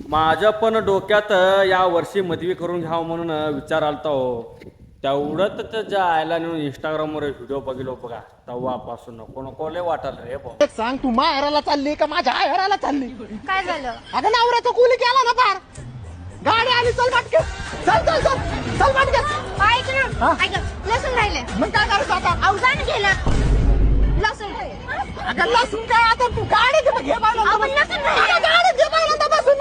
माझ्या पण डोक्यात या वर्षी मदवी करून घ्यावं म्हणून विचार आलता हो. तेवढं त्याच्या आयला नेऊन इंस्टाग्रामवर व्हिडिओ बघितलो बघा, तेव्हापासून नको नको लय वाटायला रे भाऊ. सांग तू माहेराला चालली का माझ्या आयराला चालली? काय झालं? अगं नवऱ्याचं कुली केला ना पार. गाडी आली, चल पटकन. चल चल चल चल पटकन. ऐक ना, ऐक लसूण राहिले. मग काय करायचं आता? अवजान गेलं लसूण. अगं लसूण काय आता, तू गाडी घे आपण लसूण राहिले. गाडी घे बसून